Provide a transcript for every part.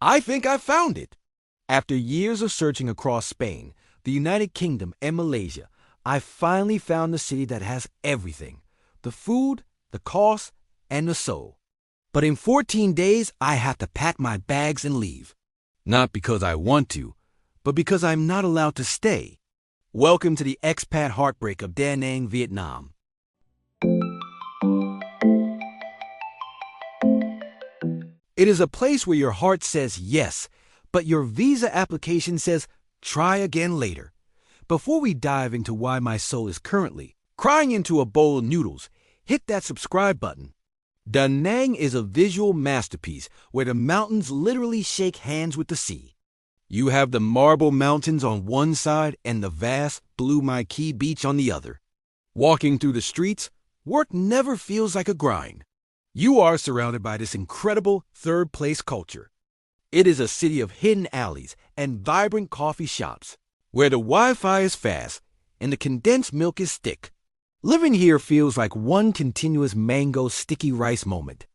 I think I found it. After years of searching across Spain, the United Kingdom, and Malaysia, I finally found the city that has everything: the food, the cost, and the soul. But in 14 days, I have to pack my bags and leave. Not because I want to, but because I'm not allowed to stay. Welcome to the expat heartbreak of Da Nang, Vietnam. It is a place where your heart says yes, but your visa application says try again later. Before we dive into why my soul is currently crying into a bowl of noodles, hit that subscribe button. Da Nang is a visual masterpiece where the mountains literally shake hands with the sea. You have the marble mountains on one side and the vast Blue Mai Key beach on the other. Walking through the streets, work never feels like a grind. You are surrounded by this incredible third-place culture. It is a city of hidden alleys and vibrant coffee shops, where the Wi-Fi is fast and the condensed milk is thick. Living here feels like one continuous mango sticky rice moment.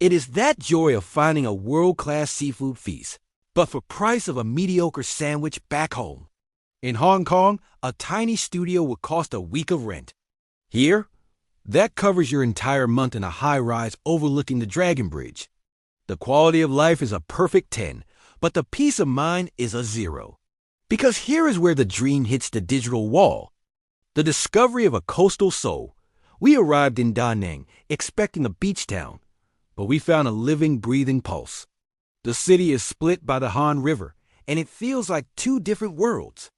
It is that joy of finding a world-class seafood feast, but for price of a mediocre sandwich back home. In Hong Kong, a tiny studio would cost a week of rent. Here, that covers your entire month in a high-rise overlooking the Dragon Bridge. The quality of life is a perfect 10, but the peace of mind is a 0. Because here is where the dream hits the digital wall. The discovery of a coastal soul. We arrived in Da Nang expecting a beach town, but we found a living, breathing pulse. The city is split by the Han River, and it feels like two different worlds.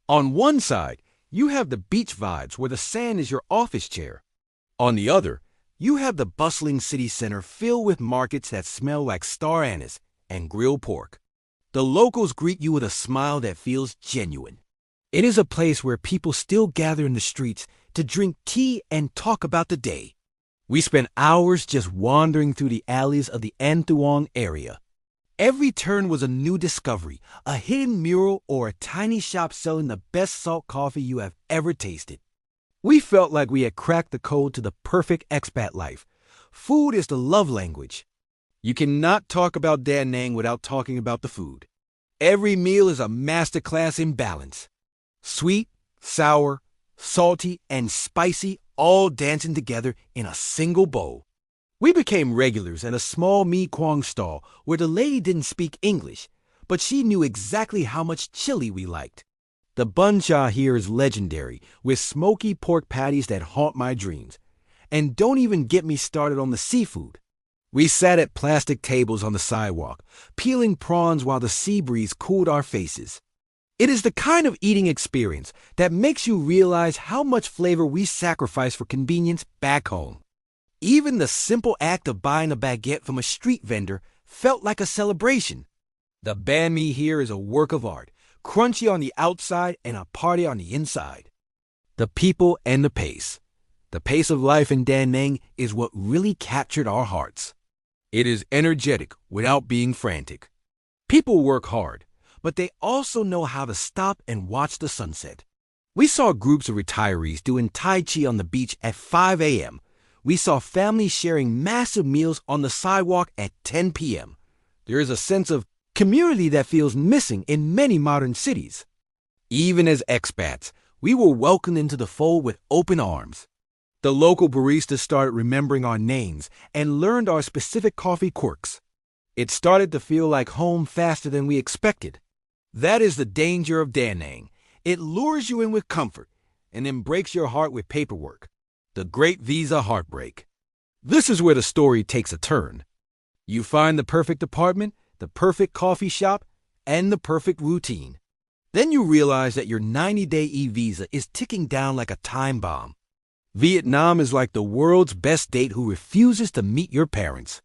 On one side, you have the beach vibes where the sand is your office chair. On the other, you have the bustling city center filled with markets that smell like star anise and grilled pork. The locals greet you with a smile that feels genuine. It is a place where people still gather in the streets to drink tea and talk about the day. We spent hours just wandering through the alleys of the An Thuong area. Every turn was a new discovery, a hidden mural or a tiny shop selling the best salt coffee you have ever tasted. We felt like we had cracked the code to the perfect expat life. Food is the love language. You cannot talk about Da Nang without talking about the food. Every meal is a masterclass in balance. Sweet, sour, salty, and spicy all dancing together in a single bowl. We became regulars at a small mee kwang stall where the lady didn't speak English, but she knew exactly how much chili we liked. The bun cha here is legendary, with smoky pork patties that haunt my dreams. And don't even get me started on the seafood. We sat at plastic tables on the sidewalk, peeling prawns while the sea breeze cooled our faces. It is the kind of eating experience that makes you realize how much flavor we sacrifice for convenience back home. Even the simple act of buying a baguette from a street vendor felt like a celebration. The banh mi here is a work of art, crunchy on the outside and a party on the inside. The people and the pace. The pace of life in Da Nang is what really captured our hearts. It is energetic without being frantic. People work hard, but they also know how to stop and watch the sunset. We saw groups of retirees doing Tai Chi on the beach at 5 a.m. We saw families sharing massive meals on the sidewalk at 10 p.m. There is a sense of community that feels missing in many modern cities. Even as expats, we were welcomed into the fold with open arms. The local baristas started remembering our names and learned our specific coffee quirks. It started to feel like home faster than we expected. That is the danger of Da Nang. It lures you in with comfort and then breaks your heart with paperwork. The great visa heartbreak. This is where the story takes a turn. You find the perfect apartment, the perfect coffee shop, and the perfect routine. Then you realize that your 90-day e-visa is ticking down like a time bomb. Vietnam is like the world's best date who refuses to meet your parents.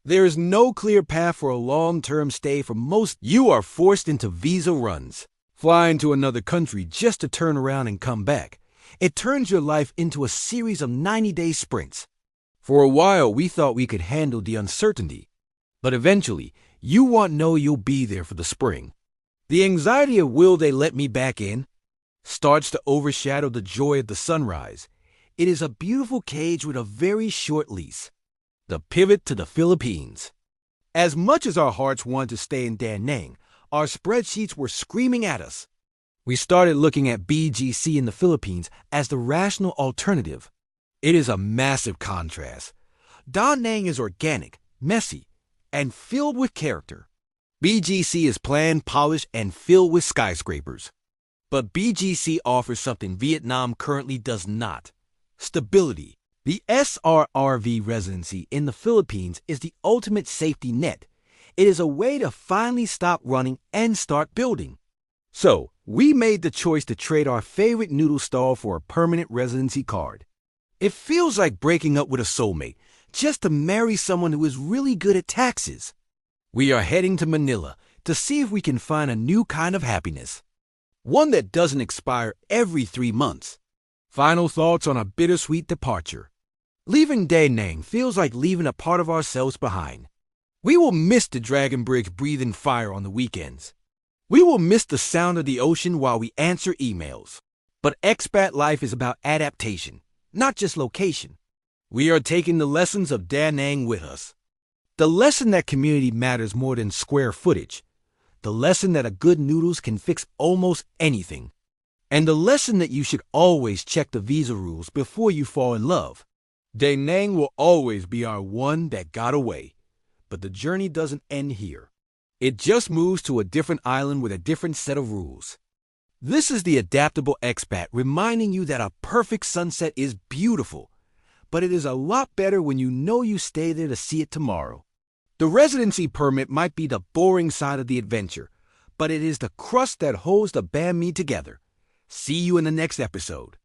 There is no clear path for a long-term stay for most. You are forced into visa runs, flying to another country just to turn around and come back. It turns your life into a series of 90-day sprints. For a while, we thought we could handle the uncertainty. But eventually, you won't know you'll be there for the spring. The anxiety of will they let me back in starts to overshadow the joy of the sunrise. It is a beautiful cage with a very short lease. The pivot to the Philippines. As much as our hearts wanted to stay in Da Nang, our spreadsheets were screaming at us. We started looking at BGC in the Philippines as the rational alternative. It is a massive contrast. Da Nang is organic, messy, and filled with character. BGC is planned, polished, and filled with skyscrapers. But BGC offers something Vietnam currently does not: stability. The SRRV residency in the Philippines is the ultimate safety net. It is a way to finally stop running and start building. So, we made the choice to trade our favorite noodle stall for a permanent residency card. It feels like breaking up with a soulmate, just to marry someone who is really good at taxes. We are heading to Manila to see if we can find a new kind of happiness. One that doesn't expire every 3 months. Final thoughts on a bittersweet departure. Leaving Da Nang feels like leaving a part of ourselves behind. We will miss the Dragon Bridge breathing fire on the weekends. We will miss the sound of the ocean while we answer emails. But expat life is about adaptation, not just location. We are taking the lessons of Da Nang with us. The lesson that community matters more than square footage. The lesson that a good noodles can fix almost anything. And the lesson that you should always check the visa rules before you fall in love. Da Nang will always be our one that got away. But the journey doesn't end here. It just moves to a different island with a different set of rules. This is the adaptable expat reminding you that a perfect sunset is beautiful, but it is a lot better when you know you stay there to see it tomorrow. The residency permit might be the boring side of the adventure, but it is the crust that holds the banh mi together. See you in the next episode.